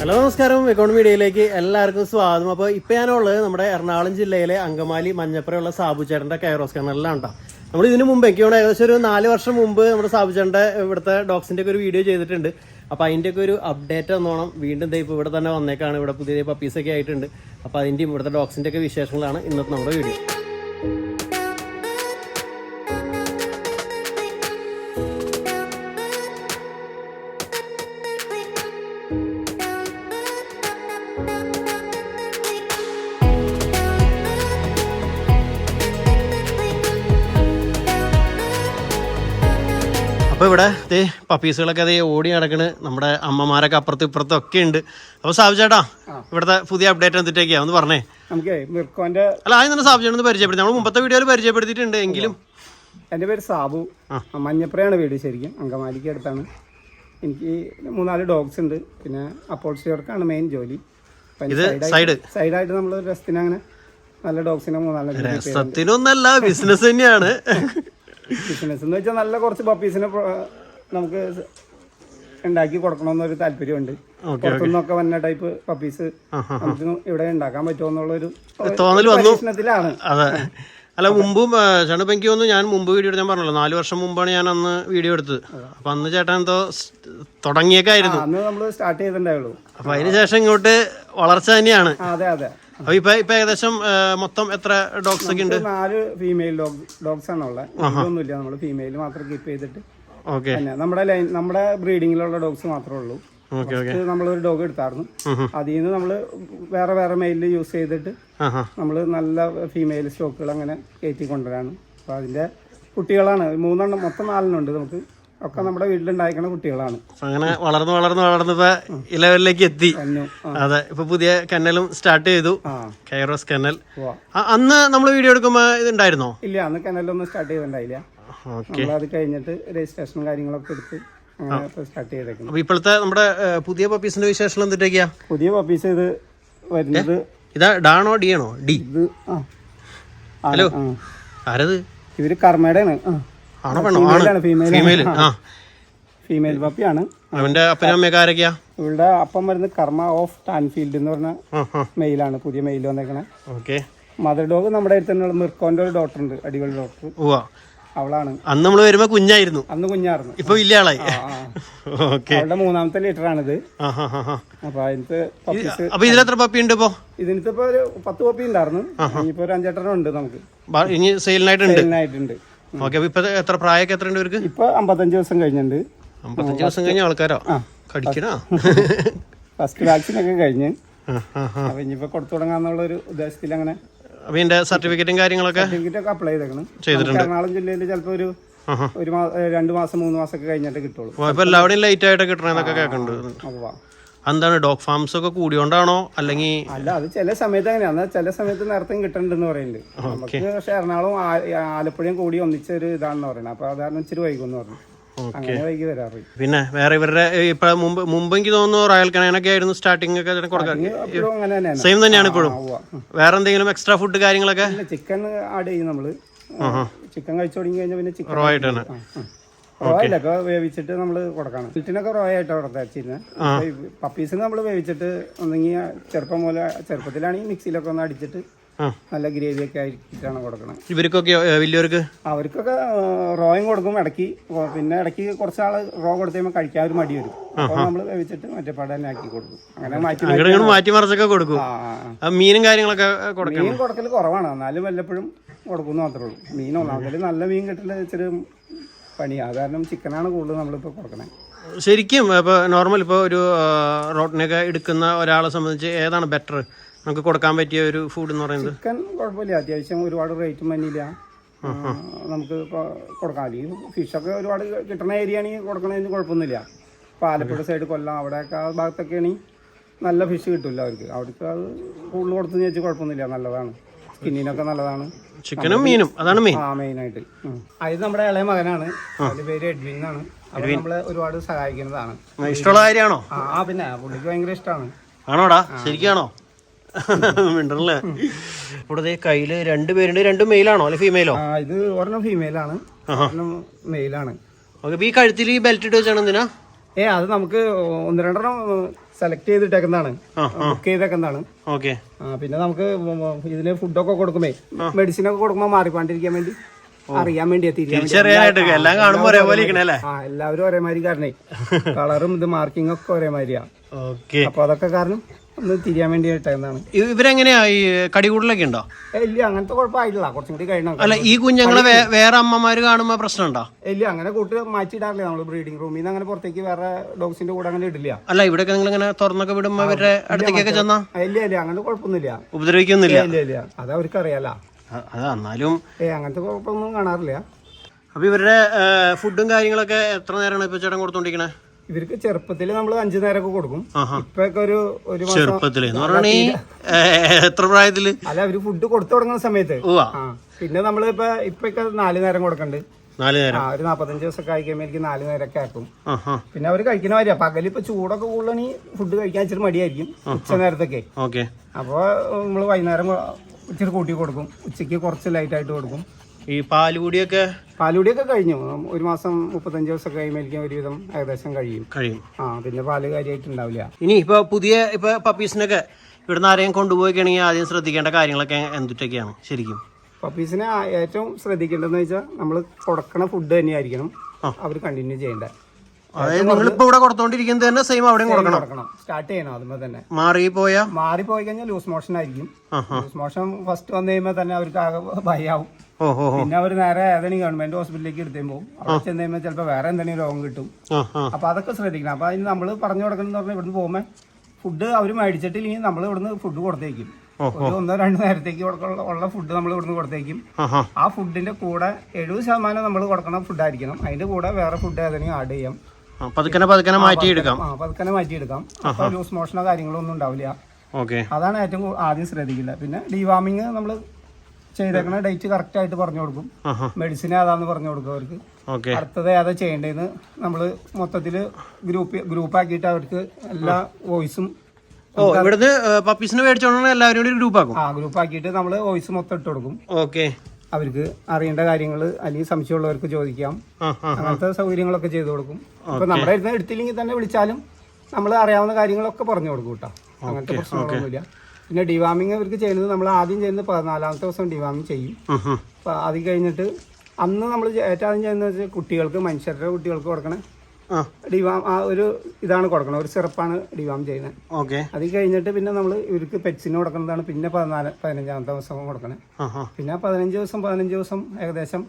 Hello നമസ്കാരം, എക്കോൺ മീഡിയയിലേക്ക് എല്ലാവർക്കും സ്വാഗതം. അപ്പോൾ ഇപ്പോൾ ഞാനുള്ളത് നമ്മുടെ എറണാകുളം ജില്ലയിലെ അങ്കമാലി മഞ്ഞപ്പുറയുള്ള സാബു ചേട്ടൻ്റെ കൈറോസ് കണ്ണലിലാണ് കേട്ടോ. നമ്മൾ ഇതിന് മുമ്പ് എനിക്ക് ഏകദേശം ഒരു 4 വർഷം മുമ്പ് നമ്മുടെ സാബു ചേട്ടൻ്റെ ഇവിടുത്തെ ഡോഗ്സിൻ്റെ ഒക്കെ ഒരു വീഡിയോ ചെയ്തിട്ടുണ്ട്. അപ്പോൾ അതിൻ്റെയൊക്കെ ഒരു അപ്ഡേറ്റ് എന്നോണം വീണ്ടും ഇപ്പോൾ ഇവിടെ തന്നെ വന്നേക്കാണ്. ഇവിടെ പുതിയ പപ്പീസൊക്കെ ആയിട്ടുണ്ട്. അപ്പോൾ അതിൻ്റെയും ഇവിടുത്തെ ഡോഗ്സിൻ്റെ ഒക്കെ വിശേഷങ്ങളാണ് ഇന്നത്തെ നമ്മുടെ വീഡിയോ. അപ്പോൾ ഇവിടെ ഇതേ പപ്പീസുകളൊക്കെ അതേ ഓടി നടക്കണ്. നമ്മുടെ അമ്മമാരൊക്കെ അപ്പുറത്തും ഇപ്പുറത്തും ഒക്കെ ഉണ്ട്. അപ്പോൾ സാബു ചേട്ടാ, ഇവിടുത്തെ പുതിയ അപ്ഡേറ്റ് എന്തിട്ടൊക്കെയാ ഒന്ന് പറഞ്ഞേ. നമുക്ക് മിർക്കോന്റെ അല്ല ആദ്യം തന്നെ സാബു ചേട്ടൻ പരിചയപ്പെടുത്തി. നമ്മൾ മുമ്പത്തെ വീഡിയോയിൽ പരിചയപ്പെടുത്തിയിട്ടുണ്ട്. എങ്കിലും എൻ്റെ പേര് സാബു, മഞ്ഞപ്പുറയാണ് വീട്. ശരിക്കും അങ്കമാലിക്ക് അടുത്താണ്. എനിക്ക് 3-4 ഡോഗ്സ് ഉണ്ട്. പിന്നെ അപ്പോൾസി വർക്കാണ് മെയിൻ ജോലി. ഇത് സൈഡായിട്ട് നമ്മൾ രസത്തിന് അങ്ങനെ നല്ല ഡോഗ്സിനെ 3-4 രസത്തിനൊന്നല്ല, ബിസിനസ് തന്നെയാണ്. ബിസിനസ് എന്ന് വെച്ചാൽ നല്ല കുറച്ച് പപ്പീസിനെ നമുക്ക് ഉണ്ടാക്കി കൊടുക്കണമെന്നൊരു താല്പര്യമുണ്ട്. പുറത്തുനിന്നൊക്കെ വന്ന ടൈപ്പ് പപ്പീസ് നമുക്ക് ഇവിടെ ഉണ്ടാക്കാൻ പറ്റുമോ എന്നുള്ളൊരു തോന്നൽ വന്നു. അതെ. അല്ല മുമ്പും ചേട്ടൻ ഇപ്പം എനിക്ക് തോന്നുന്നു, ഞാൻ മുമ്പ് വീഡിയോ ഞാൻ പറഞ്ഞല്ലോ 4 വർഷം മുമ്പാണ് ഞാൻ അന്ന് വീഡിയോ എടുത്തത്. അപ്പൊ അന്ന് ചേട്ടൻ എന്തോ തുടങ്ങിയേക്കായിരുന്നു. അന്ന് നമ്മൾ സ്റ്റാർട്ട് ചെയ്തിട്ടുണ്ടായുള്ളൂ. അപ്പൊ അതിനുശേഷം ഇങ്ങോട്ട് വളർച്ച തന്നെയാണ്. അതെ അതെ. അപ്പൊ ഇപ്പൊ ഏകദേശം മൊത്തം എത്ര ഡോഗ്സ് ഒക്കെ ഉണ്ട്? 4 ഫീമെയിൽ ഡോഗ്സ് ആണുള്ളത്. ഒന്നുമില്ല, നമ്മള് ഫീമെയിൽ മാത്രം കീപ്പ് ചെയ്തിട്ട്. ഓക്കെ. നമ്മുടെ ബ്രീഡിങ്ങിലുള്ള ഡോഗ്സ് മാത്രമേ ഉള്ളൂ. നമ്മളൊരു ഡോഗ് എടുത്തായിരുന്നു. അതിൽ നിന്ന് നമ്മള് വേറെ മെയിലിൽ യൂസ് ചെയ്തിട്ട് നമ്മള് നല്ല ഫീമെയിൽ സ്റ്റോക്കുകൾ അങ്ങനെ കയറ്റി കൊണ്ടുവരാണ്. അപ്പൊ അതിന്റെ കുട്ടികളാണ് 3 മൊത്തം 4 ഉണ്ട് നമുക്ക്. ഒക്കെ നമ്മുടെ വീട്ടിലുണ്ടായിരിക്കുന്ന കുട്ടികളാണ്. അങ്ങനെ വളർന്ന് ഇപ്പൊ ഈ ലെവലിലേക്ക് എത്തി. അതെ, ഇപ്പൊ പുതിയ കന്നലും സ്റ്റാർട്ട് ചെയ്തു, കൈറോസ് കന്നൽ. അന്ന് നമ്മൾ വീഡിയോ എടുക്കുമ്പോ ഇത് ഉണ്ടായിരുന്നോ? ഇല്ല, അന്ന് കന്നലൊന്നും സ്റ്റാർട്ട് ചെയ്തിട്ടുണ്ടായില്ല. അത് കഴിഞ്ഞിട്ട് രജിസ്ട്രേഷനും കാര്യങ്ങളൊക്കെ എടുത്ത് സ്റ്റാർട്ട് ചെയ്തേക്കുന്നു. അപ്പൊ ഇപ്പോഴത്തെ നമ്മുടെ പുതിയ പപ്പീസിന്റെ വിശേഷം എന്തിട്ടൊക്കെയാ? പുതിയ പപ്പീസ് ഇത് വരുന്നത് ഇതാ ഡാണോ ഡി ആണോ? ഡി. ഹലോ, ആരത്? ഇവര് കർമ്മയുടെ ഫീമെയിൽ പപ്പിയാണ്. അവന്റെ അപ്പനും അമ്മയൊക്കെ ആരൊക്കെയാ? ഇവളുടെ അപ്പം വരുന്നത് കർമ്മ ഓഫ് ടാൻഫീൽഡ് എന്ന് പറഞ്ഞ മെയിലാണ്. പുതിയ മെയിൽ വന്നേക്കണേ. മദർ ഡോഗ് നമ്മുടെ അടുത്ത് തന്നെയുള്ള മിർക്കോന്റെ ഒരു ഡോക്ടർ ഉണ്ട്, അടിപൊളി ഡോക്ടർ. അവളാണ്. അന്ന് നമ്മള് വരുമ്പോ കുഞ്ഞായിരുന്നു. അന്ന് കുഞ്ഞായിരുന്നു, ഇപ്പൊ വലിയ ആളായി. അവളുടെ 3ാമത്തെ ലിറ്ററാണിത്. അപ്പൊ ഇതിലെത്ര പപ്പി ഉണ്ട് ഇപ്പൊ? ഇതിനിപ്പോ ഒരു 10 പപ്പി ഉണ്ടായിരുന്നു. ഇനിയിപ്പോ ഒരു 5-8 ഉണ്ട് നമുക്ക്. ഇനി സെയിലിനായിട്ടുണ്ട്. ഇപ്പൊ എത്ര പ്രായമൊക്കെ എത്ര ഉണ്ട് ഇവർക്ക്? ഇപ്പൊ 55 ദിവസം കഴിഞ്ഞിട്ടുണ്ട്. 55 ദിവസം കഴിഞ്ഞ ആൾക്കാരോ? കടിക്കണോ? ഫസ്റ്റ് വാക്സിൻ ഒക്കെ കഴിഞ്ഞ് അപ്പൊ ഇനിയിപ്പോ കൊടുത്തു തുടങ്ങാന്നുള്ള ഒരു ഉദ്ദേശത്തിൽ അങ്ങനെ സർട്ടിഫിക്കറ്റും കാര്യങ്ങളൊക്കെ അപ്ലൈ ചെയ്തിട്ടുണ്ട്. എറണാകുളം ജില്ലയിൽ ചിലപ്പോ ഒരു 2 മാസം 3 മാസം ഒക്കെ കഴിഞ്ഞിട്ട് കിട്ടുള്ളൂ. ഇപ്പൊ എല്ലാവരുടെയും ലേറ്റ് ആയിട്ട് കിട്ടണമെന്നൊക്കെ കേൾക്കുന്നുണ്ട്. എന്താണ് ഡോഗ് ഫാംസ് ഒക്കെ കൂടിയോണ്ടാണോ അല്ലെങ്കിൽ? അല്ല, അത് ചില സമയത്ത് അങ്ങനെയാണ്. ചില സമയത്ത് നേരത്തെ കിട്ടണ്ടെന്ന് പറയുന്നുണ്ട് നമുക്ക്. പക്ഷെ എറണാകുളം ആലപ്പുഴയും കൂടി ഒന്നിച്ചൊരു ഇതാണെന്ന് പറയുന്നത്. അപ്പൊ അതാണ് ഇച്ചിരി വൈകുമെന്ന് പറഞ്ഞു. അങ്ങനെ വൈകി വരാറ്. പിന്നെ വേറെ ഇവരുടെ ഇപ്പൊ മുമ്പ് എനിക്ക് തോന്നുന്നു റോയൽ കനൈനൊക്കെ ആയിരുന്നു സ്റ്റാർട്ടിംഗ് ഒക്കെ കൊടുക്കാൻ. സെയിം തന്നെയാണ് ഇപ്പോഴും? വേറെ എന്തെങ്കിലും എക്സ്ട്രാ ഫുഡ് കാര്യങ്ങളൊക്കെ? ചിക്കൻ ആഡ് ചെയ്യും നമ്മള്. ചിക്കൻ കഴിച്ചു തുടങ്ങി കഴിഞ്ഞാൽ പിന്നെ ചിക്കൻ റോ ആയിട്ടാണ്. റോയിലൊക്കെ വേവിച്ചിട്ട് നമ്മള് കൊടുക്കണം. ചിക്കനൊക്കെ റോ ആയിട്ട് കൊടുത്തിരുന്നത്. പപ്പീസിന് നമ്മള് വേവിച്ചിട്ട് ഒന്നെങ്കിൽ ചെറുപ്പത്തിലാണെങ്കിൽ മിക്സിയിലൊക്കെ ഒന്ന് അടിച്ചിട്ട് നല്ല ഗ്രേവി ഒക്കെ ആയിട്ടാണ് കൊടുക്കണം. ഇവർക്കൊക്കെ വലിയവർക്ക് അവർക്കൊക്കെ റോയും കൊടുക്കും ഇടയ്ക്ക്. പിന്നെ ഇടയ്ക്ക് കുറച്ചാള് റോ കൊടുത്തു കഴിയുമ്പോൾ കഴിക്കാൻ ഒരു മടി വരും. അപ്പൊ നമ്മള് വേവിച്ചിട്ട് മറ്റേ പാടാൻ ആക്കി കൊടുക്കും. അങ്ങനെ മാറ്റി മറിച്ചൊക്കെ കൊടുക്കും. മീനും കാര്യങ്ങളൊക്കെ മീൻ കൊടുക്കൽ കുറവാണ്, എന്നാലും വല്ലപ്പോഴും കൊടുക്കുന്നു മാത്രമേ ഉള്ളൂ. മീൻ ഒന്നാമതിൽ നല്ല മീൻ കിട്ടില്ല, ഇച്ചിരി പണിയാണ്. അത് കാരണം ചിക്കനാണ് കൂടുതൽ നമ്മളിപ്പോൾ കൊടുക്കണേ. ശരിക്കും ഇപ്പോൾ നോർമൽ ഇപ്പോൾ ഒരു റോട്ടിനൊക്കെ എടുക്കുന്ന ഒരാളെ സംബന്ധിച്ച് ഏതാണ് ബെറ്റർ നമുക്ക് കൊടുക്കാൻ പറ്റിയ ഒരു ഫുഡ് എന്ന് പറയുന്നത്? ചിക്കൻ കുഴപ്പമില്ല, അത്യാവശ്യം ഒരുപാട് റേറ്റും വന്നില്ല, നമുക്ക് കൊടുക്കാം. അല്ലെങ്കിൽ ഫിഷൊക്കെ ഒരുപാട് കിട്ടുന്ന ഏരിയ ആണെങ്കിൽ കൊടുക്കണതിന് കുഴപ്പമൊന്നുമില്ല. ഇപ്പോൾ ആലപ്പുഴ സൈഡ്, കൊല്ലം അവിടെയൊക്കെ ആ ഭാഗത്തൊക്കെ ആണെങ്കിൽ നല്ല ഫിഷ് കിട്ടില്ല അവർക്ക്. അവർക്ക് അത് കൂടുതൽ കൊടുത്തെന്ന് വെച്ചാൽ കുഴപ്പമൊന്നുമില്ല, നല്ലതാണ്. സ്കിന്നിനൊക്കെ നല്ലതാണ്. ചിക്കനും മീനും അതാണ് മെയിനായിട്ട്. അത് നമ്മുടെ ഇളയ മകനാണ്, അതിന്റെ പേര് എഡ്വിൻ എന്നാണ്. അവർ നമ്മളെ ഒരുപാട് സഹായിക്കുന്നതാണ്. ഇഷ്ടമുള്ള കാര്യമാണോ? പിന്നെ പുള്ളിക്ക് ഭയങ്കര ഇഷ്ടമാണ്. ആണോടാ? ശരിക്കാണോ? മിണ്ടല്ലേ. ഇവിടെ കയ്യില് 2 പേരുണ്ട്. 2 മെയിലാണോ അല്ലെ ഫീമെയിലോ? ഇത് ഒരെണ്ണം ഫീമെയിലാണ്, ഒരെണ്ണം മെയിലാണ്. ഈ കഴുത്തിൽ ഈ ബെൽറ്റ് ഇട്ട് വെച്ചാണ് എന്തിനാ? അത് നമുക്ക് 1-2 സെലക്ട് ചെയ്തിട്ടേക്കുന്നതാണ്, ബുക്ക് ചെയ്തേക്കുന്നതാണ്. ഓക്കെ. പിന്നെ നമുക്ക് ഇതിന് ഫുഡൊക്കെ കൊടുക്കുമ്പോ മെഡിസിൻ ഒക്കെ കൊടുക്കുമ്പോ മാറിക്കൊണ്ടിരിക്കാൻ വേണ്ടി അറിയാൻ വേണ്ടി എല്ലാം കാണുമ്പോ ഒരേപോലെ ഇരിക്കണല്ലേ? എല്ലാവരും ഒരേമാതിരി കാരണേ കളറും ഇത് മാർക്കിംഗ് ഒക്കെ ഒരേമാതിരിയാ. അപ്പൊ അതൊക്കെ കാരണം ഒന്ന് തിരിയാൻ വേണ്ടി ഇട്ടേക്കുന്നതാണ്. ഇവരെങ്ങനെയാ ഈ കടികൂടലൊക്കെ ഉണ്ടോ? ഇല്ല, അങ്ങനത്തെ കുഴപ്പമായിട്ടില്ല, കുറച്ചും കൂടി കഴിയണം. അല്ല, ഈ കുഞ്ഞുങ്ങളെ വേറെ അമ്മമാര് കാണുമ്പോ പ്രശ്നമുണ്ടോ? ഇല്ല, അങ്ങനെ കൂട്ട് മാറ്റിയിടാറില്ല നമ്മള്. ബ്രീഡിംഗ് റൂമിൽ നിന്ന് അങ്ങനെ പുറത്തേക്ക് വേറെ ഡോഗ്സിന്റെ കൂടെ അങ്ങനെ ഇടില്ല. അല്ല, ഇവിടെ നിങ്ങൾ ഇങ്ങനെ തുറന്നൊക്കെ വിടുമ്പോ അവരുടെ അടുത്തേക്കൊക്കെ ചെന്നാ? ഇല്ല ഇല്ല, അങ്ങനെ കുഴപ്പമൊന്നുമില്ല, ഉപദ്രവിക്കൊന്നുമില്ല. ഇല്ല ഇല്ല, അത് അവർക്ക് അറിയാലോ. എന്നാലും അങ്ങനത്തെ കുഴപ്പമൊന്നും കാണാറില്ല. അപ്പൊ ഇവരുടെ ഫുഡും കാര്യങ്ങളൊക്കെ എത്ര നേരമാണ് ഇപ്പൊ ചേട്ടൻ കൊടുത്തോണ്ടിരിക്കണേ? ഇവർക്ക് ചെറുപ്പത്തില് നമ്മൾ 5 നേരമൊക്കെ കൊടുക്കും. ഇപ്പൊക്കെ ഒരു ചെറുപ്പത്തില് എത്ര പ്രായത്തില്? അല്ല, അവര് ഫുഡ് കൊടുത്തു തുടങ്ങുന്ന സമയത്ത്. പിന്നെ നമ്മള് ഇപ്പൊക്കെ 4 നേരം കൊടുക്കണ്ട്. 4 നേരം ഒരു 45 ദിവസമൊക്കെ ആയി കഴിയുമ്പോൾ എനിക്ക് 4 നേരമൊക്കെ ആക്കും. പിന്നെ അവര് കഴിക്കുന്ന കാര്യ പകല് ഇപ്പൊ ചൂടൊക്കെ കൂടുതലാണെങ്കിൽ ഫുഡ് കഴിക്കാൻ ഇച്ചിരി മടിയായിരിക്കും ഉച്ച നേരത്തൊക്കെ. അപ്പൊ നമ്മള് വൈകുന്നേരം ഇച്ചിരി കൂട്ടി കൊടുക്കും, ഉച്ചക്ക് കുറച്ച് ലൈറ്റ് ആയിട്ട് കൊടുക്കും. ഈ പാലുകൂടിയൊക്കെ കഴിഞ്ഞു. 1 മാസം 35 ദിവസമൊക്കെ കഴിയുമ്പോൾ ഒരുവിധം ഏകദേശം കഴിയും. പിന്നെ പാല് കാര്യമായിട്ടുണ്ടാവില്ല. ഇനി ഇപ്പൊ പുതിയ പപ്പീസിനൊക്കെ ഇവിടുന്ന് ആരെയും കൊണ്ടുപോയിക്കണെങ്കിൽ ആദ്യം ശ്രദ്ധിക്കേണ്ട കാര്യങ്ങളൊക്കെ എന്തൊക്കെയാണ് ശരിക്കും? പപ്പീസിനെ ഏറ്റവും ശ്രദ്ധിക്കേണ്ടതെന്ന് വെച്ചാൽ നമ്മൾ കൊടുക്കണ ഫുഡ് തന്നെയായിരിക്കണം അവർ കണ്ടിന്യൂ ചെയ്യേണ്ടത്. അതായത് നിങ്ങളിപ്പോ ഇവിടെ കൊടുത്തോണ്ടിരിക്കുന്നത് തന്നെ സെയിം അവിടെയും കൊടുക്കണം. സ്റ്റാർട്ട് ചെയ്യണം അതുമ്പോ തന്നെ. മാറിപ്പോയി കഴിഞ്ഞാൽ ലൂസ് മോഷൻ ആയിരിക്കും. ലൂസ് മോഷൻ ഫസ്റ്റ് വന്നു കഴിയുമ്പോൾ തന്നെ അവർക്ക് ആകെ ഭയമാവും. പിന്നെ അവർ നേരെ ഏതെങ്കിലും ഗവൺമെന്റ് ഹോസ്പിറ്റലിലേക്ക് എടുത്തു പോകും. അവിടെ ചെന്ന് കഴിയുമ്പോൾ ചിലപ്പോൾ വേറെ എന്തെങ്കിലും രോഗം കിട്ടും. അപ്പൊ അതൊക്കെ ശ്രദ്ധിക്കണം. അപ്പൊ അതിന് നമ്മൾ പറഞ്ഞു കൊടുക്കണം പറഞ്ഞാൽ ഇവിടുന്ന് പോകുമ്പോൾ ഫുഡ് അവർ മേടിച്ചിട്ടില്ലെങ്കിൽ നമ്മൾ ഇവിടുന്ന് ഫുഡ് കൊടുത്തേക്കും. ഒരു 1-2 നേരത്തേക്ക് ഉള്ള ഫുഡ് നമ്മൾ ഇവിടുന്ന് കൊടുത്തേക്കും. ആ ഫുഡിന്റെ കൂടെ 70% നമ്മൾ കൊടുക്കുന്ന ഫുഡായിരിക്കണം. അതിന്റെ കൂടെ വേറെ ഫുഡ് ഏതെങ്കിലും ആഡ് ചെയ്യാം. പതുക്കനെ മാറ്റിയെടുക്കാം. അപ്പൊ ലൂസ് മോഷനോ കാര്യങ്ങളോ ഒന്നും ഉണ്ടാവില്ല. അതാണ് ഏറ്റവും ആദ്യം ശ്രദ്ധിക്കില്ല. പിന്നെ ഡിവാമിങ് നമ്മൾ ചെയ്തേക്കണ ഡേറ്റ് കറക്റ്റ് ആയിട്ട് പറഞ്ഞു കൊടുക്കും. മെഡിസിൻ ഏതാന്ന് പറഞ്ഞു കൊടുക്കും അവർക്ക്. അടുത്തത് ഏതാ ചെയ്യേണ്ടതെന്ന് നമ്മള് മൊത്തത്തില് ഗ്രൂപ്പ് ആക്കിയിട്ട് അവർക്ക് എല്ലാ വോയിസും ഗ്രൂപ്പ് ആക്കിയിട്ട് നമ്മള് വോയിസ് മൊത്തം ഇട്ട് കൊടുക്കും. അവർക്ക് അറിയേണ്ട കാര്യങ്ങൾ അല്ലെങ്കിൽ സംശയമുള്ളവർക്ക് ചോദിക്കാം. അങ്ങനത്തെ സൗകര്യങ്ങളൊക്കെ ചെയ്തു കൊടുക്കും. ഇപ്പൊ നമ്മുടെ അടുത്ത് എടുത്തില്ലെങ്കിൽ തന്നെ വിളിച്ചാലും നമ്മൾ അറിയാവുന്ന കാര്യങ്ങളൊക്കെ പറഞ്ഞു കൊടുക്കും കേട്ടോ. അങ്ങനത്തെ പ്രശ്നങ്ങളൊന്നുമില്ല. പിന്നെ ഡിവാമിങ് അവർക്ക് ചെയ്യുന്നത് നമ്മൾ ആദ്യം ചെയ്യുന്നത് 14ാമത്തെ ദിവസം ഡിവാമിങ് ചെയ്യും. അപ്പൊ അത് കഴിഞ്ഞിട്ട് അന്ന് നമ്മൾ ഏറ്റവും ആദ്യം ചെയ്യുന്നത് വെച്ചാൽ കുട്ടികൾക്ക്, മനുഷ്യരുടെ കുട്ടികൾക്ക് കൊടുക്കണേ ഡിവാം ഒരു ഇതാണ് കൊടുക്കണം, ഒരു സിറപ്പാണ് ഡിവാം ചെയ്യുന്നത്. അത് കഴിഞ്ഞിട്ട് പിന്നെ നമ്മൾ ഇവർക്ക് പെറ്റ്സിന് കൊടുക്കുന്നതാണ്. പിന്നെ 15ാമത്തെ ദിവസം കൊടുക്കണേ. പിന്നെ 15 ദിവസം ഏകദേശം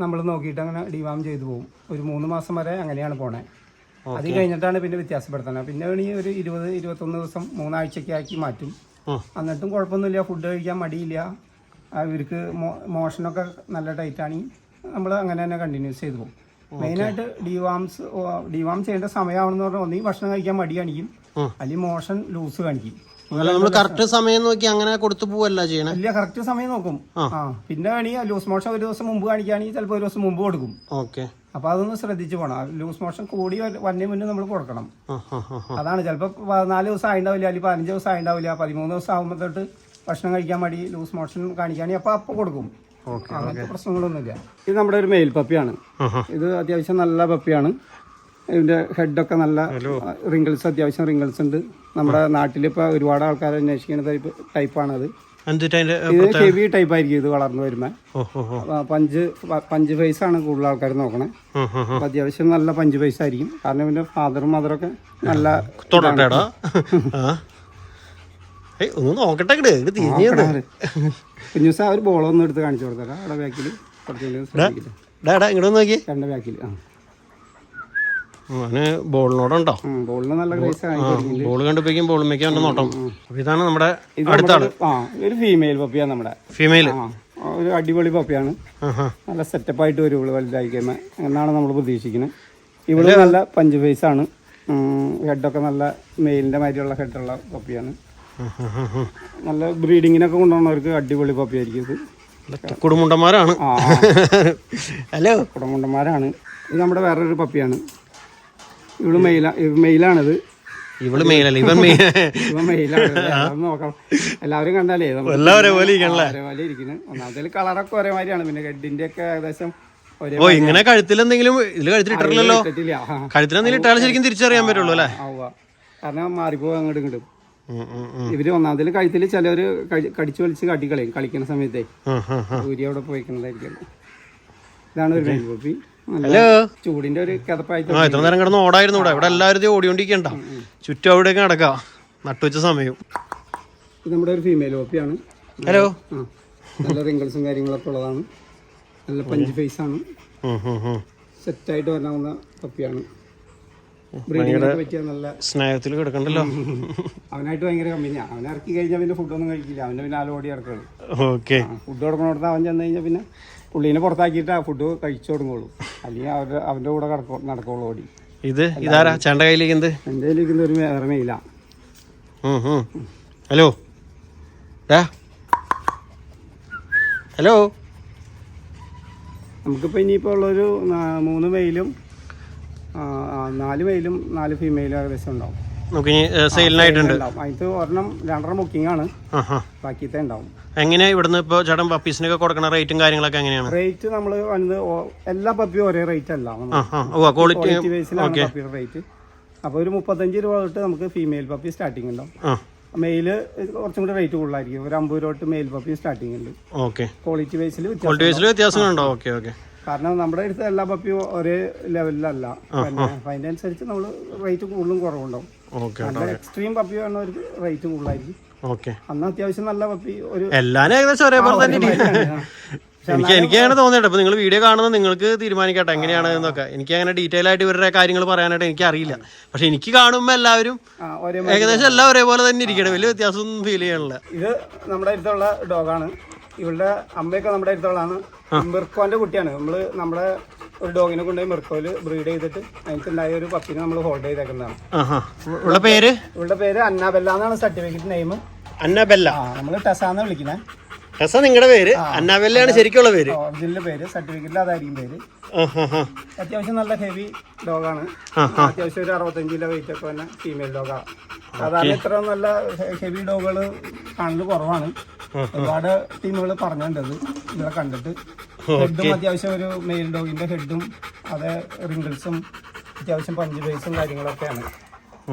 നമ്മൾ നോക്കിയിട്ട് അങ്ങനെ ഡിവാം ചെയ്തു പോകും. ഒരു 3 മാസം വരെ അങ്ങനെയാണ് പോണേ. അത് കഴിഞ്ഞിട്ടാണ് പിന്നെ വ്യത്യാസപ്പെടുത്തണത്. പിന്നെ വേണമെങ്കിൽ ഒരു 20-21 ദിവസം 3 ആഴ്ചയ്ക്ക് ആക്കി മാറ്റും. എന്നിട്ടും കുഴപ്പമൊന്നുമില്ല, ഫുഡ് കഴിക്കാൻ മടിയില്ല. ഇവർക്ക് മോഷനൊക്കെ നല്ല ടൈറ്റാണെങ്കിൽ നമ്മൾ അങ്ങനെ തന്നെ കണ്ടിന്യൂസ് ചെയ്തു പോകും. മെയിനായിട്ട് ഡിവാം ചെയ്യേണ്ട സമയമാണെന്ന് പറഞ്ഞാൽ ഒന്നെങ്കിൽ ഭക്ഷണം കഴിക്കാൻ മടി കാണിക്കും, അല്ലെങ്കിൽ മോഷൻ ലൂസ് കാണിക്കും. കറക്റ്റ് സമയം നോക്കി അങ്ങനെ കൊടുത്തു പോവല്ല ചെയ്യണം. ഇല്ല, കറക്റ്റ് സമയം നോക്കും. പിന്നെ വേണമെങ്കിൽ ലൂസ് മോഷൻ ഒരു ദിവസം മുമ്പ് കാണിക്കുകയാണെങ്കിൽ ചിലപ്പോൾ ഒരു ദിവസം മുമ്പ് കൊടുക്കും. അപ്പൊ അതൊന്ന് ശ്രദ്ധിച്ചു പോകണം. ലൂസ് മോഷൻ കൂടി വന്നേ മുന്നേ നമ്മൾ കൊടുക്കണം. അതാണ് ചിലപ്പോൾ 14 ദിവസം ആയിണ്ടാവില്ല, അല്ലെങ്കിൽ 15 ദിവസം ആയിണ്ടാവില്ല. 13 ദിവസം ആകുമ്പോൾ തൊട്ട് ഭക്ഷണം കഴിക്കാൻ മടി, ലൂസ് മോഷൻ കാണിക്കുകയാണെങ്കിൽ അപ്പൊ കൊടുക്കും. അങ്ങനത്തെ പ്രശ്നങ്ങളൊന്നുമില്ല. ഇത് നമ്മുടെ ഒരു മെയിൽ പപ്പിയാണ്. ഇത് അത്യാവശ്യം നല്ല പപ്പിയാണ്. ഇതിന്റെ ഹെഡൊക്കെ നല്ല റിങ്കിൾസ്, അത്യാവശ്യം റിങ്കിൾസ് ഉണ്ട്. നമ്മുടെ നാട്ടിലിപ്പോ ഒരുപാട് ആൾക്കാർ അന്വേഷിക്കുന്ന ടൈപ്പാണത്. ഇത് ഹെവി ടൈപ്പ് ആയിരിക്കും ഇത് വളർന്നു വരുമ്പോ. പഞ്ച് ഫേസ് ആണ് കൂടുതൽ ആൾക്കാർ നോക്കണേ. അപ്പൊ അത്യാവശ്യം നല്ല പഞ്ച് ഫേസ് ആയിരിക്കും. കാരണം ഇതിന്റെ ഫാദറും മദറൊക്കെ നല്ല കുഞ്ഞുസ ഒരു ബോളൊന്നും എടുത്ത് കാണിച്ചു കൊടുത്തേക്കാം. അവിടെ ബാക്കില് രണ്ട് ബാക്കില് ബോളിനോടുണ്ടോ? ബോളിന് നല്ല ബോൾ കണ്ടുപോയിക്കും ബോളും നോട്ടം. ഇതാണ് നമ്മുടെ ഒരു ഫീമെയിൽ പപ്പിയാണ്. നമ്മുടെ ഫീമെയിൽ ഒരു അടിപൊളി പപ്പിയാണ്. നല്ല സെറ്റപ്പായിട്ട് വരും ഇവള് വലുതായിക്കുമ്പോ എന്നാണ് നമ്മൾ പ്രതീക്ഷിക്കുന്നത്. ഇവള് നല്ല പഞ്ച് ഫേസ് ആണ്. ഹെഡൊക്കെ നല്ല മെയിലിന്റെ മാതിരിയുള്ള ഹെഡുള്ള പപ്പിയാണ്. നല്ല ബ്രീഡിങ്ങിനൊക്കെ കൊണ്ടുപോകുന്നവർക്ക് അടിപൊളി പപ്പി ആയിരിക്കും ഇത്. കുടുംബന്മാരാണ്. ഹലോ, കുടുംബന്മാരാണ്. ഇത് നമ്മുടെ വേറൊരു പപ്പിയാണ്. ഇവള് മെയിലാണിത്. ഇവള് മെയിലല്ല, ഇവൻ മെയിലാണ്. നോക്കാം, എല്ലാവരും കണ്ടാലേ ഒരേപോലെ ഇരിക്കുന്നത്. ഒന്നാമത്തെ കളറൊക്കെ ഒരേ മാതിരിയാണ്. പിന്നെ ഹെഡിന്റെ ഒക്കെ ഏകദേശം ഓ ഇങ്ങനെ കഴുത്തിൽ എന്തെങ്കിലും ഇതില് കഴുത്തിൽ ഇട്ടിട്ടില്ലല്ലോ. ഇട്ടിട്ടില്ല. കഴുത്തിൽ എന്തെങ്കിലും ഇട്ടാലും ശരിക്കും തിരിച്ചറിയാൻ പറ്റുള്ളൂ അല്ലേ? കാരണം മാറിപ്പോ അങ്ങോട്ട് ഇങ്ങോട്ടും. ഇവര് ഒന്നാമതിൽ കഴുത്തിൽ ചിലവര് കടിച്ചു വലിച്ച് കാട്ടിക്കളയും കളിക്കുന്ന സമയത്തേ. ഊരി അവിടെ പോയിക്കുന്നതായിരിക്കും. ഇതാണ് ഒരു മെയിൽ പപ്പി. ഹലോ, ചൂടിന്റെ ഒരു കിതപ്പായിട്ട് എത്ര നേരം കിടന്ന് ഓടായിരുന്നു ഇവിടെ. ഇവിടെ എല്ലാവരും ഓടിക്കൊണ്ടിരിക്കണ്ട, ചുറ്റും അവിടെയൊക്കെ നടക്കാം നട്ടുവെച്ച സമയം. ഇത് നമ്മുടെ ഒരു ഫീമെയിൽ പപ്പിയാണ്. ഹലോ, നല്ല റിങ്കിൾസും കാര്യങ്ങളൊക്കെ ഉള്ളതാണ്. നല്ല പഞ്ച് ഫേസ് ആണ്. സെറ്റായിട്ട് വരാവുന്ന പപ്പിയാണ്. പറ്റിയ നല്ല സ്നേഹത്തിൽ കിടക്കണ്ടല്ലോ. അവനായിട്ട് ഭയങ്കര കമ്പനിയാ. അവൻ ഇറക്കി കഴിഞ്ഞാൽ പിന്നെ ഫുഡൊന്നും കഴിക്കില്ല. അവന്റെ പിന്നെ ആലോടി ഇറക്കുള്ളൂ. ഓക്കെ, ഫുഡ് കൊടുക്കണോടത്ത് അവൻ ചെന്ന് കഴിഞ്ഞാൽ പിന്നെ പുള്ളീനെ പുറത്താക്കിയിട്ട് ആ ഫുഡ് കഴിച്ചു തുടങ്ങുള്ളൂ. അല്ലെങ്കിൽ അവന്റെ കൂടെ നടക്കുള്ളൂ ഓടി. ഇതാരാ ചേട്ടൻ്റെ കയ്യിലേക്ക്? എൻ്റെ കയ്യിലേക്ക് ഒരു വേറെ മെയിലാ. ഹലോ ഹലോ, നമുക്കിപ്പോൾ ഇനിയിപ്പോൾ ഉള്ളൊരു 3 മെയിലും 4 മെയിലും 4 ഫീമെയിലും ഏകദേശം ഉണ്ടാവും. നമുക്ക് സെയിലിനായിട്ടുണ്ട്. അതിന് ഒരെണ്ണം 2.5 ബുക്കിംഗ് ആണ്. ബാക്കിയത്തെ ഉണ്ടാവും. എങ്ങനെയാ ഇവിടുന്ന് ഇപ്പൊ ചേട്ടൻ പപ്പീസിനൊക്കെ കൊടുക്കുന്ന റേറ്റും കാര്യങ്ങളൊക്കെ എങ്ങനെയാണ്? റേറ്റ് നമ്മൾ എല്ലാ പപ്പിയും ഒരേ റേറ്റ് അല്ല, ക്വാളിറ്റി ബേസിലാണ് പപ്പിയുടെ റേറ്റ്. അപ്പോൾ ഒരു 35 രൂപ തൊട്ട് നമുക്ക് ഫീമെയിൽ പപ്പി സ്റ്റാർട്ടിങ് ഉണ്ടാവും. മെയില് കുറച്ചും കൂടി റേറ്റ് കൂടുതലായിരിക്കും. ഒരു 50 രൂപ തൊട്ട് മെയിൽ പപ്പി സ്റ്റാർട്ടിങ് ഉണ്ട്. ക്വാളിറ്റി ബേസിൽ വ്യത്യാസങ്ങളുണ്ടോ? Okay okay. കാരണം നമ്മുടെ അടുത്ത് എല്ലാ പപ്പിയും ഒരേ ലെവലിലല്ല. അതിന്റെ അനുസരിച്ച് നമ്മൾ റേറ്റ് കൂടുതലും കുറവുണ്ടാവും. നല്ല എക്സ്ട്രീം പപ്പി വേണവർക്ക് റേറ്റ് കൂടുതലായിരിക്കും. അന്ന് അത്യാവശ്യം നല്ല പപ്പി ഒരു എല്ലാരും ഏകദേശം ഒരേപോലെ തന്നെ. എനിക്ക് അങ്ങനെ തോന്നിയിട്ട് ഇപ്പൊ നിങ്ങൾ വീഡിയോ കാണുന്നത് നിങ്ങൾക്ക് തീരുമാനിക്കട്ടെ എങ്ങനെയാണ് എന്നൊക്കെ. എനിക്ക് അങ്ങനെ ഡീറ്റെയിൽ ആയിട്ട് ഇവരുടെ കാര്യങ്ങൾ പറയാനായിട്ട് എനിക്ക് അറിയില്ല. പക്ഷെ എനിക്ക് കാണുമ്പോൾ എല്ലാവരും ഏകദേശം എല്ലാം ഒരേപോലെ തന്നെ ഇരിക്കണം. വലിയ വ്യത്യാസമൊന്നും ഫീൽ ചെയ്യാനില്ല. ഇത് നമ്മുടെ അടുത്തുള്ള ഡോഗാണ്. ഇവളുടെ അമ്മയൊക്കെ നമ്മുടെ അടുത്തുള്ളതാണ്. മിർക്കോന്റെ കുട്ടിയാണ്. നമ്മുടെ ഒരു ഡോഗിനെ കൊണ്ടുപോയി മിർക്കോയില് ബ്രീഡ് ചെയ്തിട്ട് അതിനുണ്ടായ ഒരു പപ്പിനെ നമ്മൾ ഹോൾഡ് ചെയ്തേക്കുന്നതാണ്. ഇവളുടെ പേര് അന്നാബെല്ല എന്നാണ് സർട്ടിഫിക്കറ്റ് നെയിം. അന്നാബെല്ല. നമ്മള് ടെസാന്ന് വിളിക്കുന്നത്. ടെസ നിങ്ങളുടെ പേര്, അന്നാബെല്ലയാണ് ശരിക്കുള്ള പേര്. ഒറിജിനൽ പേര്, സർട്ടിഫിക്കറ്റിൽ അതായിരിക്കും പേര്. അത്യാവശ്യം നല്ല ഹെവി ഡോഗാണ്. അത്യാവശ്യം ഒരു 65 കിലോ വെയിറ്റ് ഒക്കെ തന്നെ ഫീമെയിൽ ഡോഗാണ്. സാധാരണ ഇത്ര നല്ല ഹെവി ഡോഗുകൾ കാണല് കുറവാണ്. ഒരുപാട് ടീമുകൾ പറഞ്ഞിട്ടുണ്ട് ഇവിടെ കണ്ടിട്ട്. ഹെഡും അത്യാവശ്യം ഒരു മെയിൽ ഡോഗിന്റെ ഹെഡും അതേ റിങ്കിൾസും അത്യാവശ്യം പഞ്ച് ബേസും കാര്യങ്ങളൊക്കെയാണ്.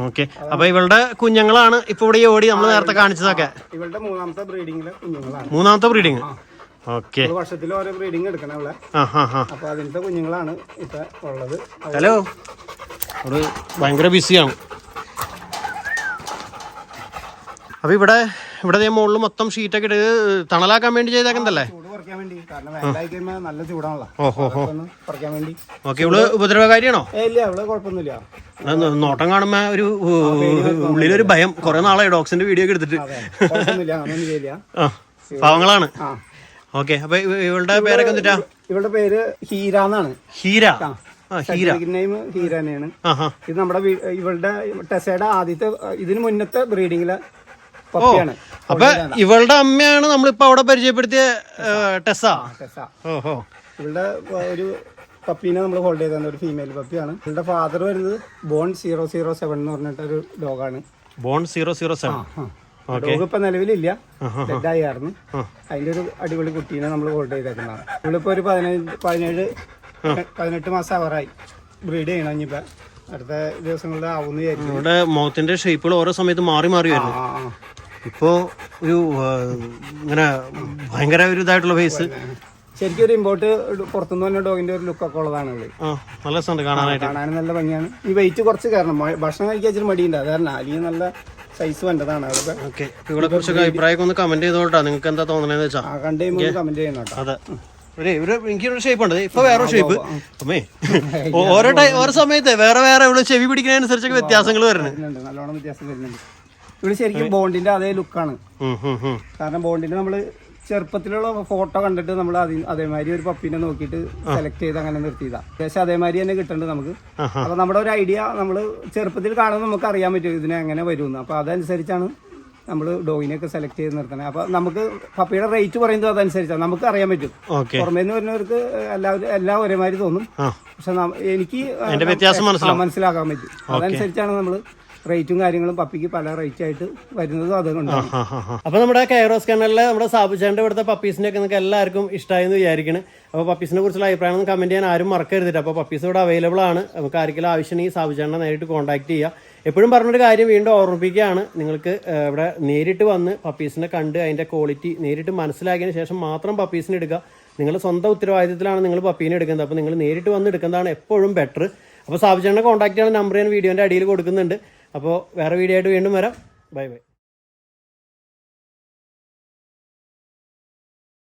ഓക്കെ, അപ്പൊ ഇവളുടെ കുഞ്ഞുങ്ങളാണ് ഇപ്പൊ ഇവിടെ ഓടി നമ്മൾ നേരത്തെ കാണിച്ചതൊക്കെ. ഇവളുടെ 3ാമത്തെ ബ്രീഡിങ്ങിലെ കുഞ്ഞുങ്ങളാണ്. 3ാമത്തെ ബ്രീഡിങ്. ഓക്കെ, വർഷത്തിൽ ഓരോ ബ്രീഡിങ് എടുക്കണം ഇവിടെ. അപ്പൊ അതിന്റെ കുഞ്ഞുങ്ങളാണ് ഇപ്പൊ ഉള്ളത്. ഹലോ, അത് ഭയങ്കര ബിസിയാണ്. അപ്പൊ ഇവിടെ മുകളിൽ മൊത്തം ഷീറ്റൊക്കെ ഇട്ട് തണലാക്കാൻ വേണ്ടി ചെയ്തേക്കുന്നല്ലേ? നല്ല ചൂടാണല്ലോ. ഓക്കെ, ഇവള് ഉപദ്രവകാരിയാണോ? ഇല്ല, അവള് കുഴപ്പമൊന്നുമില്ല. നോട്ടം കാണുമ്പോ ഒരു ഉള്ളിലൊരു ഭയം. കുറെ നാളായി ഡോഗ്സിന്റെ വീഡിയോ ഒക്കെ എടുത്തിട്ട്. പാവങ്ങളാണ്. ഓക്കെ, അപ്പൊ ഇവളുടെ പേരൊക്കെ എന്നിട്ടാ? ഇവളുടെ പേര് ഹീര എന്നാണ്. ഹീര. നെയിം ഹീര തന്നെയാണ്. ഇത് നമ്മുടെ ഇവളുടെ ടെസയുടെ ആദ്യത്തെ ഇതിന് മുന്നത്തെ ബ്രീഡിങ്ങിലെ പപ്പിയാണ്. അപ്പൊ ഇവളുടെ അമ്മയാണ് നമ്മളിപ്പോ അവിടെ പരിചയപ്പെടുത്തിയ ടെസ. ഇവളുടെ ഒരു പപ്പീനെ നമ്മൾ ഹോൾഡ് ചെയ്ത ഒരു ഫീമെയിൽ പപ്പിയാണ്. ഇവളുടെ ഫാദർ വരുന്നത് ബോൺ 007 എന്ന് പറഞ്ഞിട്ടൊരു ഡോഗാണ്. ബോൺ 007. ഡോഗ് ഇപ്പൊ നിലവിലില്ല, ഡെഡായിരുന്നു. അതിന്റെ ഒരു അടിപൊളി കുട്ടീനെ നമ്മൾ ഹോൾഡ് ചെയ്തേക്കുന്നതാണ്. ഇവളിപ്പോ ഒരു 18 മാസം അവറായി ബ്രീഡ് ചെയ്യണം. ഇനിയിപ്പോ അടുത്ത ദിവസങ്ങളിൽ ആവുന്ന വിചാരിക്കും. ഇവിടെ മുഖത്തിന്റെ ഷേപ്പുകൾ ഓരോ സമയത്ത് മാറി മാറി വരുന്നു. ഇപ്പോ ഒരു ഇങ്ങനെ ഭയങ്കര ഒരു ഇതായിട്ടുള്ള ഫേസ്. ശരിക്കും ഒരു ഇമ്പോർട്ട് പുറത്തുനിന്ന് തന്നെ ഡോഗിന്റെ ഒരു ലുക്കൊക്കെ ഉള്ളതാണ്. നല്ല രസമുണ്ട് കാണാനും നല്ല ഭംഗിയാണ്. ഈ വെയിറ്റ് കുറച്ച് കാരണം ഭക്ഷണം കഴിക്കാൻ ഇച്ചിരി മടിയുണ്ട്. അതാണ് അല്ലെങ്കിൽ നല്ല സൈസ് വേണ്ടതാണ്. അതൊക്കെ ഇവിടെ കുറച്ചൊക്കെ അഭിപ്രായം ഒന്ന് കമന്റ് ചെയ്തോട്ടാ. നിങ്ങൾക്ക് എന്താ തോന്നണെന്ന് വെച്ചാൽ കണ്ടു കമന്റ് ചെയ്യുന്നോട്ടോ. അതെ, എനിക്കൊരു ഷേപ്പ് ഉണ്ട്. ഇപ്പൊ വേറെ ഷേപ്പ്. അമ്മേ, ഓരോ സമയത്ത് വേറെ ഇവിടെ ചെവി പിടിക്കുന്നതിനനുസരിച്ചൊക്കെ വ്യത്യാസങ്ങൾ വരുന്നുണ്ട്. നല്ലോണം വ്യത്യാസം വരുന്നുണ്ട്. ഇവിടെ ശരിക്കും ബോണ്ടിന്റെ അതേ ലുക്കാണ്. കാരണം ബോണ്ടിന്റെ നമ്മള് ചെറുപ്പത്തിലുള്ള ഫോട്ടോ കണ്ടിട്ട് നമ്മൾ അതേമാതിരി ഒരു പപ്പീനെ നോക്കിയിട്ട് സെലക്ട് ചെയ്ത് അങ്ങനെ നിർത്തിയതാ. ഏകദേശം അതേമാതിരി തന്നെ കിട്ടുന്നുണ്ട് നമുക്ക്. അപ്പൊ നമ്മുടെ ഒരു ഐഡിയ നമ്മൾ ചെറുപ്പത്തിൽ കാണുമ്പോൾ നമുക്ക് അറിയാൻ പറ്റും ഇതിനെ എങ്ങനെ വരുമെന്ന്. അപ്പൊ അതനുസരിച്ചാണ് നമ്മൾ ഡോഗിനെയൊക്കെ സെലക്ട് ചെയ്ത് നിർത്തണേ. അപ്പൊ നമുക്ക് പപ്പിയുടെ റേറ്റ് പറയുന്നത് അതനുസരിച്ചാണ് നമുക്ക് അറിയാൻ പറ്റും. പുറമേന്ന് വരുന്നവർക്ക് എല്ലാം ഒരേമാതിരി തോന്നും. പക്ഷെ എനിക്ക് മനസ്സിലാക്കാൻ പറ്റും. അതനുസരിച്ചാണ് നമ്മൾ റേറ്റും കാര്യങ്ങളും പപ്പിക്ക് പല റേറ്റ് ആയിട്ട് വരുന്നതും അതുകൊണ്ടാണ്. അപ്പോൾ നമ്മുടെ കൈറോസ് കണ്ണലിലെ നമ്മുടെ സാബുചേട്ടൻ്റെ ഇവിടുത്തെ പപ്പീസിനെയൊക്കെ നിങ്ങൾക്ക് എല്ലാവർക്കും ഇഷ്ടമായി എന്ന് വിചാരിക്കണം. അപ്പോൾ പപ്പീസിനെ കുറിച്ചുള്ള അഭിപ്രായം കമൻറ്റ് ചെയ്യാൻ ആരും മറക്കരുതിട്ട്. അപ്പോൾ പപ്പീസ് ഇവിടെ അവൈലബിൾ ആണ്. നമുക്ക് ആർക്കെങ്കിലും ആവശ്യമുണ്ടെങ്കിൽ സാബുചേട്ടനെ നേരിട്ട് കോൺടാക്ട് ചെയ്യുക. എപ്പോഴും പറഞ്ഞൊരു കാര്യം വീണ്ടും ഓർമ്മിപ്പിക്കുകയാണ്, നിങ്ങൾക്ക് ഇവിടെ നേരിട്ട് വന്ന് പപ്പീസിനെ കണ്ട് അതിൻ്റെ ക്വാളിറ്റി നേരിട്ട് മനസ്സിലാക്കിയതിന് ശേഷം മാത്രം പപ്പീസിനെ എടുക്കുക. നിങ്ങളുടെ സ്വന്തം ഉത്തരവാദിത്തത്തിലാണ് നിങ്ങൾ പപ്പീനെ എടുക്കുന്നത്. അപ്പോൾ നിങ്ങൾ നേരിട്ട് വന്ന് എടുക്കുന്നതാണ് എപ്പോഴും ബെറ്റർ. അപ്പോൾ സാബുചേട്ടനെ കോൺടാക്ട് ചെയ്യാൻ നമ്പർ ഞാൻ വീഡിയോൻ്റെ അടിയിൽ കൊടുക്കുന്നുണ്ട്. അപ്പോൾ വേറെ വീഡിയോ ആയിട്ട് വീണ്ടും വരാം. Bye bye.